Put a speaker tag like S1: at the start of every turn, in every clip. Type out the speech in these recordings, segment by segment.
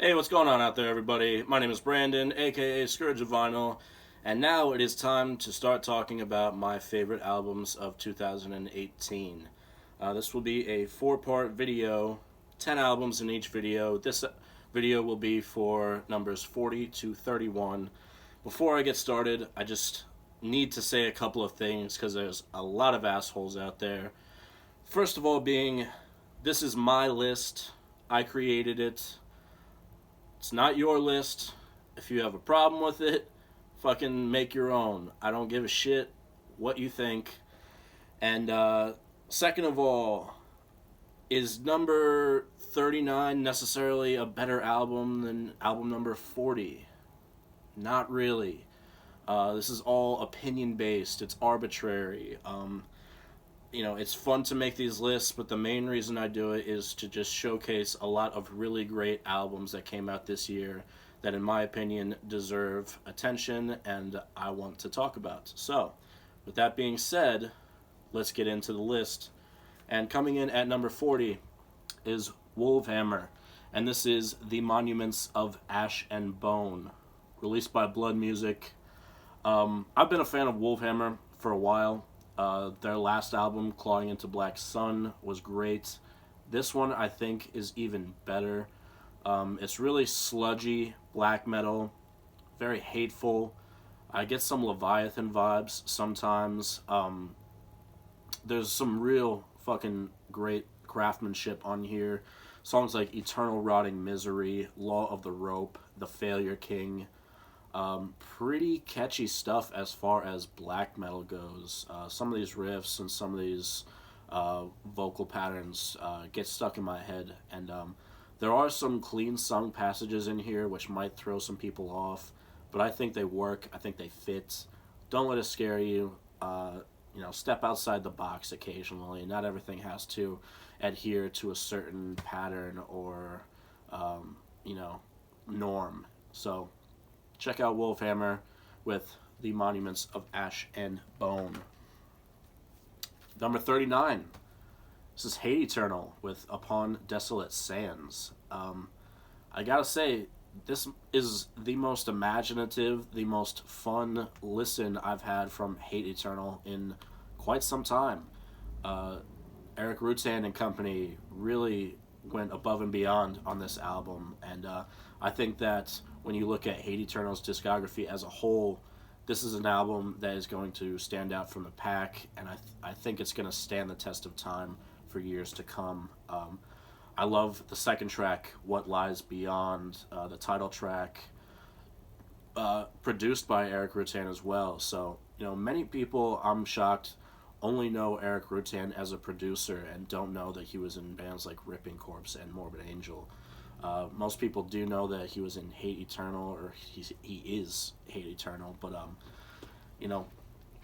S1: Hey, what's going on out there, everybody? My name is Brandon, aka Scourge of Vinyl, and now it is time to start talking about my favorite albums of 2018. This will be a four-part video, 10 albums in each video. This video will be for numbers 40 to 31. Before I get started, I just need to say a couple of things because there's a lot of assholes out there. First of all, being this is my list, I created it. It's not your list. If you have a problem with it, fucking make your own. I don't give a shit what you think. And second of all, is number 39 necessarily a better album than album number 40? Not really. This is all opinion based, it's arbitrary. It's fun to make these lists, but the main reason I do it is to just showcase a lot of really great albums that came out this year that, in my opinion, deserve attention and I want to talk about. So, with that being said, let's get into the list. And coming in at number 40 is Wolfhammer, and this is The Monuments of Ash and Bone, released by Blood Music. I've been a fan of Wolfhammer for a while. Their last album, Clawing into Black Sun, was great. This one, I think, is even better. It's really sludgy black metal, very hateful. I get some Leviathan vibes sometimes. There's some real fucking great craftsmanship on here. Songs like Eternal Rotting Misery, Law of the Rope, The Failure King. Pretty catchy stuff as far as black metal goes. Some of these riffs and some of these vocal patterns get stuck in my head, and there are some clean sung passages in here which might throw some people off, but I think they work. I think they fit. Don't let it scare you. Step outside the box occasionally. Not everything has to adhere to a certain pattern or norm. So check out Wolfhammer with The Monuments of Ash and Bone. Number 39. This is Hate Eternal with Upon Desolate Sands. I gotta say, this is the most imaginative, the most fun listen I've had from Hate Eternal in quite some time. Eric Rutan and company really went above and beyond on this album, and I think that when you look at Hate Eternal's discography as a whole, this is an album that is going to stand out from the pack, and I think it's going to stand the test of time for years to come. I love the second track, What Lies Beyond, the title track, produced by Eric Rutan as well. So, many people, I'm shocked, only know Eric Rutan as a producer and don't know that he was in bands like Ripping Corpse and Morbid Angel. Most people do know that he was in Hate Eternal, or he is Hate Eternal, but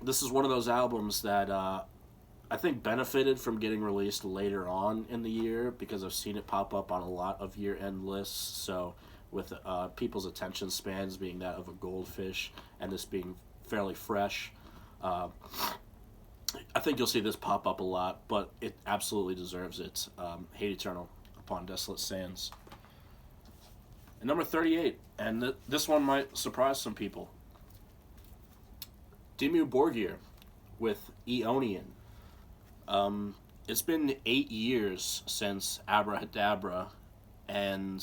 S1: this is one of those albums that I think benefited from getting released later on in the year because I've seen it pop up on a lot of year-end lists. So with people's attention spans being that of a goldfish and this being fairly fresh, I think you'll see this pop up a lot, but it absolutely deserves it. Hate Eternal, Upon Desolate Sands. And number 38, and this one might surprise some people, Dimmu Borgir with Aeonian. It's been 8 years since Abrahadabra, and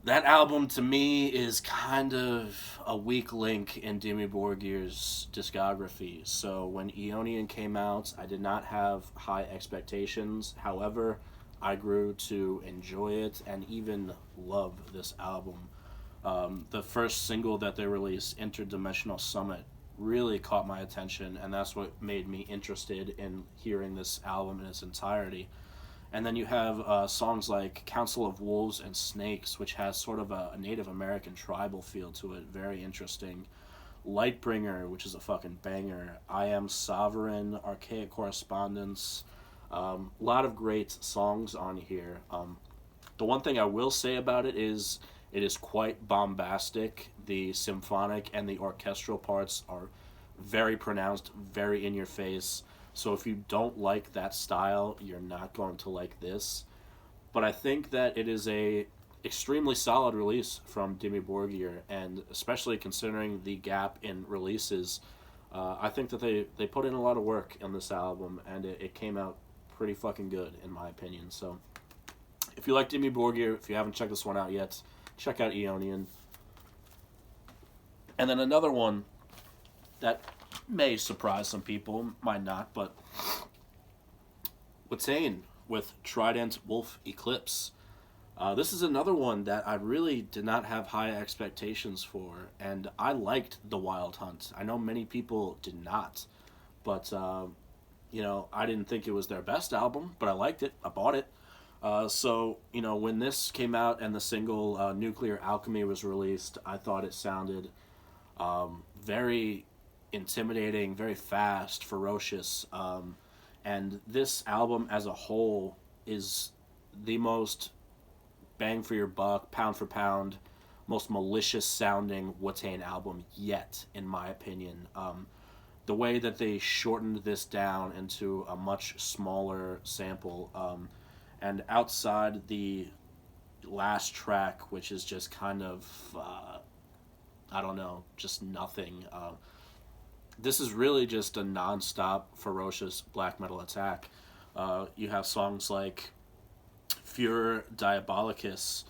S1: that album to me is kind of a weak link in Dimmu Borgir's discography. So when Aeonian came out, I did not have high expectations. However, I grew to enjoy it and even love this album. The first single that they released, Interdimensional Summit, really caught my attention, and that's what made me interested in hearing this album in its entirety. And then you have songs like Council of Wolves and Snakes, which has sort of a Native American tribal feel to it, very interesting. Lightbringer, which is a fucking banger. I Am Sovereign, Archaic Correspondence. A lot of great songs on here. The one thing I will say about it is quite bombastic. The symphonic and the orchestral parts are very pronounced, very in your face. So if you don't like that style, you're not going to like this. But I think that it is a extremely solid release from Dimmu Borgir, and especially considering the gap in releases, I think that they put in a lot of work on this album, and it came out pretty fucking good, in my opinion. So, if you like Dimmu Borgir, if you haven't checked this one out yet, check out Aeonian. And then another one that may surprise some people, might not, but Watain with Trident Wolf Eclipse. This is another one that I really did not have high expectations for, and I liked The Wild Hunt. I know many people did not, but I didn't think it was their best album, but I liked it. I bought it. So, when this came out and the single Nuclear Alchemy was released, I thought it sounded very intimidating, very fast, ferocious. And this album as a whole is the most bang for your buck, pound for pound, most malicious sounding Watain album yet, in my opinion. The way that they shortened this down into a much smaller sample, and outside the last track, which is just kind of, I don't know, just nothing. This is really just a non-stop, ferocious black metal attack. You have songs like Furor Diabolicus,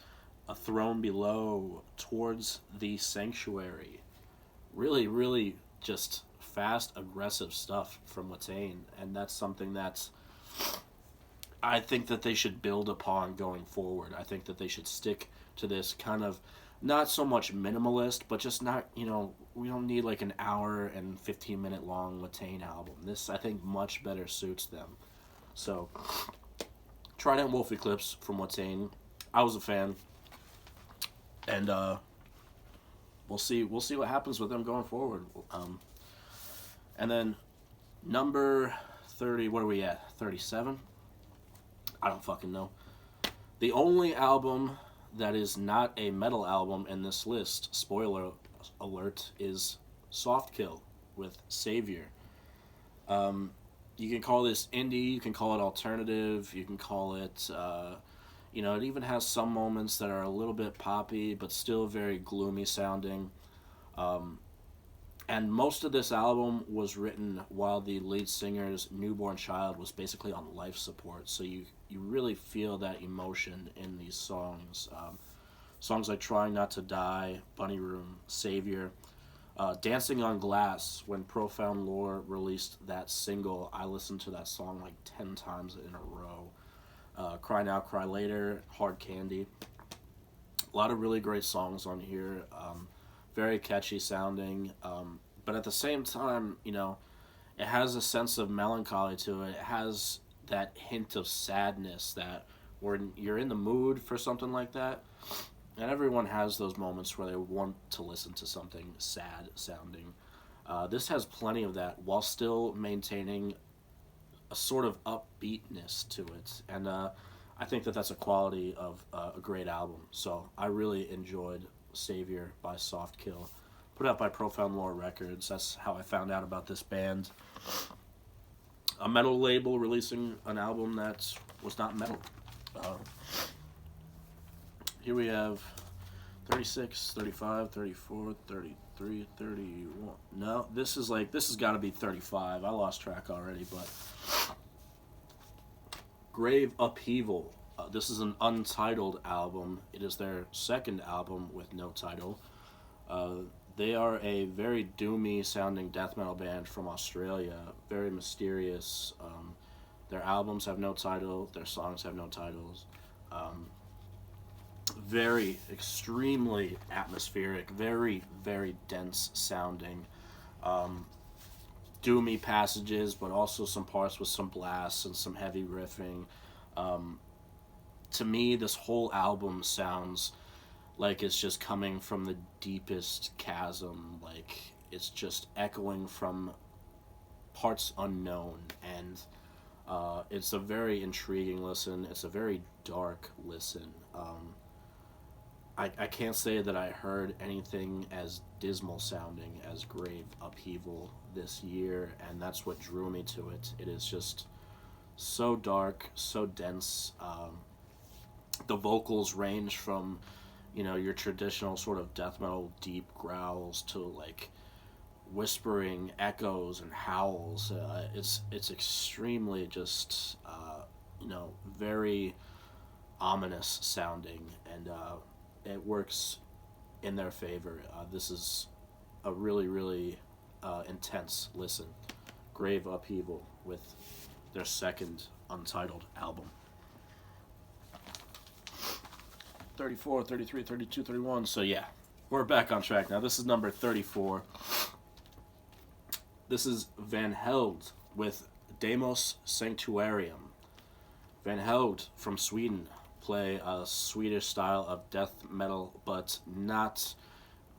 S1: A Throne Below, Towards the Sanctuary. Really, really just fast, aggressive stuff from Watain, and that's something that I think that they should build upon going forward. I think that they should stick to this kind of, not so much minimalist, but just not, we don't need like an hour and 15-minute long Watain album. This, I think, much better suits them. So, Trident Wolf Eclipse from Watain. I was a fan, and we'll see what happens with them going forward. And then number 30, what are we at? 37? I don't fucking know. The only album that is not a metal album in this list, spoiler alert, is Softkill with Savior. You can call this indie, you can call it alternative, you can call it, it even has some moments that are a little bit poppy, but still very gloomy sounding. And most of this album was written while the lead singer's newborn child was basically on life support, so you really feel that emotion in these songs. Songs like Trying Not to Die, Bunny Room, Savior, Dancing on Glass. When Profound Lore released that single, I listened to that song like 10 times in a row. Cry Now, Cry Later, Hard Candy. A lot of really great songs on here. Very catchy sounding. But at the same time, it has a sense of melancholy to it. It has that hint of sadness that when you're in the mood for something like that, and everyone has those moments where they want to listen to something sad sounding. This has plenty of that while still maintaining a sort of upbeatness to it. And I think that that's a quality of a great album. So I really enjoyed Savior by Softkill. Put out by Profound Lore Records. That's how I found out about this band. A metal label releasing an album that was not metal. Here we have 36, 35, 34, 33, 31. No, this has got to be 35. I lost track already, but Grave Upheaval. This is an untitled album. It is their second album with no title. They are a very doomy sounding death metal band from Australia. Very mysterious. Their albums have no title. Their songs have no titles. Very extremely atmospheric. Very, very dense sounding. Doomy passages, but also some parts with some blasts and some heavy riffing. To me, this whole album sounds like it's just coming from the deepest chasm, like it's just echoing from parts unknown, and it's a very intriguing listen. It's a very dark listen. I can't say that I heard anything as dismal sounding as Grave Upheaval this year, and that's what drew me to it. It is just so dark, so dense. The vocals range from, your traditional sort of death metal deep growls to like whispering echoes and howls. It's extremely just very ominous sounding, and it works in their favor. This is a really really intense listen. Grave Upheaval with their second untitled album. 34, 33, 32, 31. So yeah, we're back on track now. This is number 34. This is Van Held with Demos Sanctuarium. Van Held from Sweden play a Swedish style of death metal, but not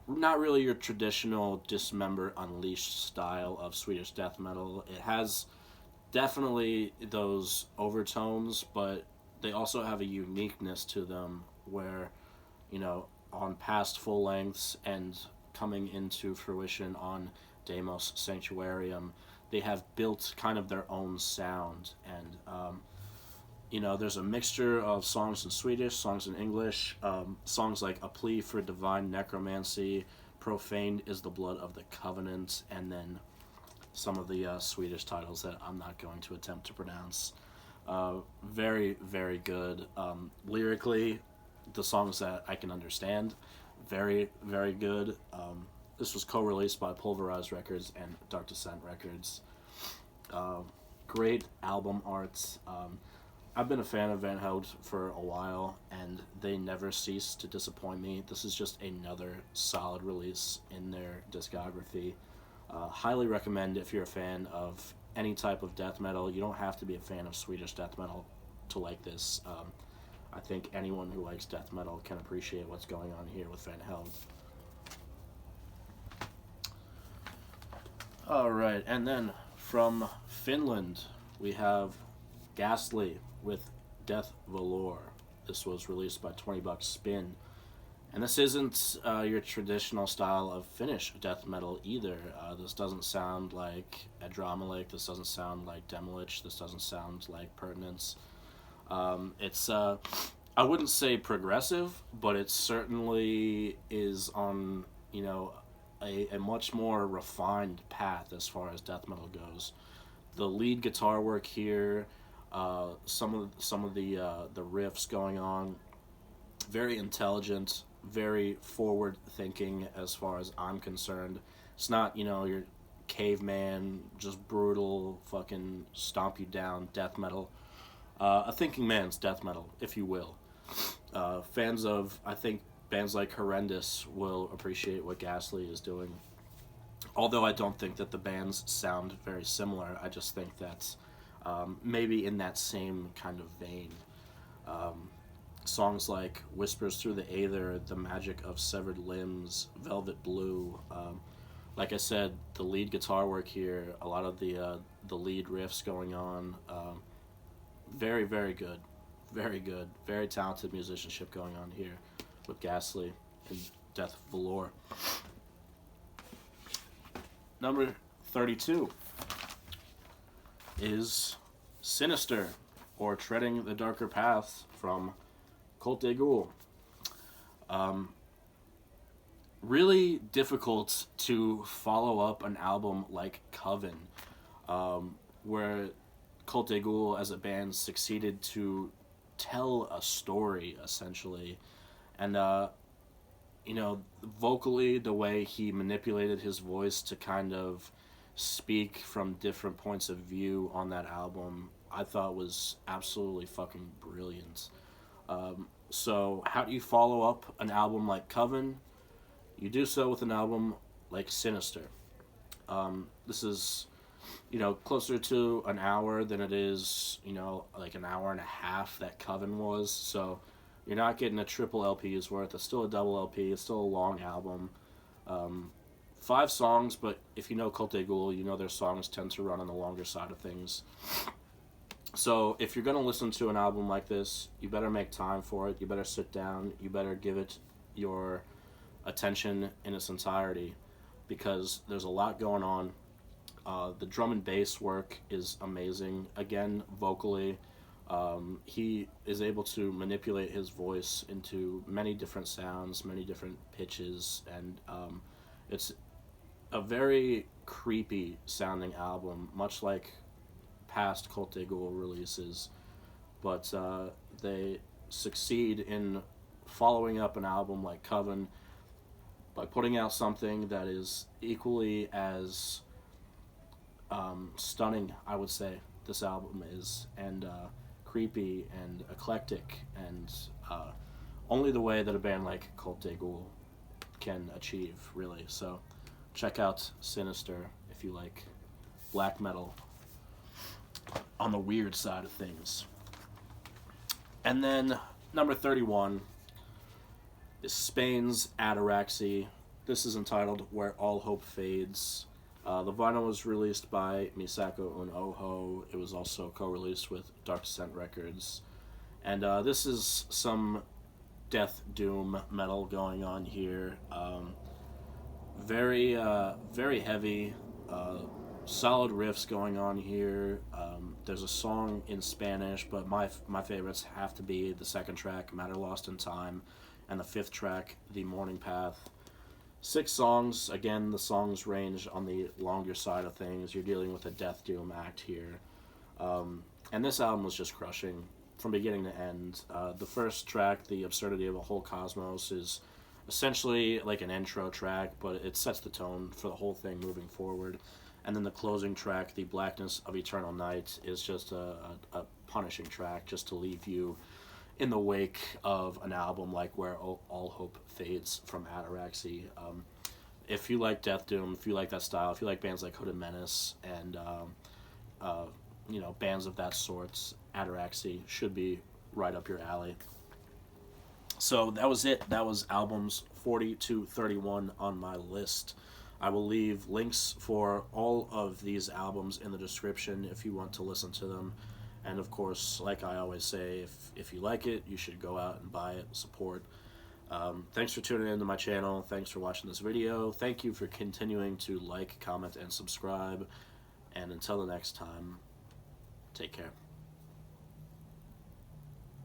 S1: really your traditional Dismember Unleashed style of Swedish death metal. It has definitely those overtones, but they also have a uniqueness to them where, on past full lengths and coming into fruition on Demos Sanctuarium, they have built kind of their own sound. And, there's a mixture of songs in Swedish, songs in English, songs like A Plea for Divine Necromancy, Profaned is the Blood of the Covenant, and then some of the Swedish titles that I'm not going to attempt to pronounce. Very, very good. Lyrically, the songs that I can understand, very, very good. This was co-released by Pulverized Records and Dark Descent Records. Great album art. I've been a fan of Van Held for a while, and they never cease to disappoint me. This is just another solid release in their discography. Highly recommend if you're a fan of any type of death metal. You don't have to be a fan of Swedish death metal to like this. I think anyone who likes death metal can appreciate what's going on here with Van Held. Alright, and then from Finland, we have Ghastly with Death Velour. This was released by $20 Spin. And this isn't your traditional style of Finnish death metal either. This doesn't sound like Adramelech. This doesn't sound like Demilich. This doesn't sound like Pertinence. It's, I wouldn't say progressive, but it certainly is on, a much more refined path as far as death metal goes. The lead guitar work here, some of the riffs going on, very intelligent, very forward thinking as far as I'm concerned. It's not, your caveman, just brutal, fucking stomp you down death metal. A thinking man's death metal, if you will. Fans of, I think, bands like Horrendous will appreciate what Ghastly is doing. Although I don't think that the bands sound very similar, I just think that maybe in that same kind of vein. Songs like Whispers Through the Aether, The Magic of Severed Limbs, Velvet Blue. Like I said, the lead guitar work here, a lot of the lead riffs going on, very, very good. Very good. Very talented musicianship going on here with Ghastly and Death Velour. Number 32 is Sinister, or Treading the Darker Path from Cult des Goules. Really difficult to follow up an album like Coven, where Cult des Goules as a band succeeded to tell a story, essentially. And, vocally, the way he manipulated his voice to kind of speak from different points of view on that album, I thought was absolutely fucking brilliant. So how do you follow up an album like Coven? You do so with an album like Sinister. This is, closer to an hour than it is, like an hour and a half that Coven was. So you're not getting a triple LP's worth. It's still a double LP. It's still a long album. 5 songs, but if you know Cult des Goules, you know their songs tend to run on the longer side of things. So if you're going to listen to an album like this, you better make time for it. You better sit down. You better give it your attention in its entirety, because there's a lot going on. The drum and bass work is amazing. Again, vocally, He is able to manipulate his voice into many different sounds, many different pitches, and it's a very creepy sounding album, much like past Cult de Gaulle releases, but they succeed in following up an album like Coven by putting out something that is equally as stunning, I would say, this album is, and creepy and eclectic, and only the way that a band like Cult de Gaulle can achieve, really. So check out Sinister if you like black metal on the weird side of things. And then number 31 is Spain's Ataraxy. This is entitled Where All Hope Fades. The vinyl was released by Misako un Oho. It was also co-released with Dark Descent Records. And this is some death doom metal going on here. Very heavy, solid riffs going on here. There's a song in Spanish, but my favorites have to be the second track, Matter Lost in Time, and the fifth track, The Morning Path. 6 songs. Again, the songs range on the longer side of things. You're dealing with a death doom act here. And this album was just crushing from beginning to end. The first track, The Absurdity of a Whole Cosmos, is essentially like an intro track, but it sets the tone for the whole thing moving forward. And then the closing track, The Blackness of Eternal Night, is just a punishing track just to leave you in the wake of an album like Where All Hope Fades from Ataraxy. If you like death doom, if you like that style, if you like bands like Hooded Menace and bands of that sort, Ataraxy should be right up your alley. So that was it. That was albums 40 to 31 on my list. I will leave links for all of these albums in the description if you want to listen to them. And of course, like I always say, if you like it, you should go out and buy it, support. Thanks for tuning into my channel. Thanks for watching this video. Thank you for continuing to like, comment, and subscribe. And until the next time, take care.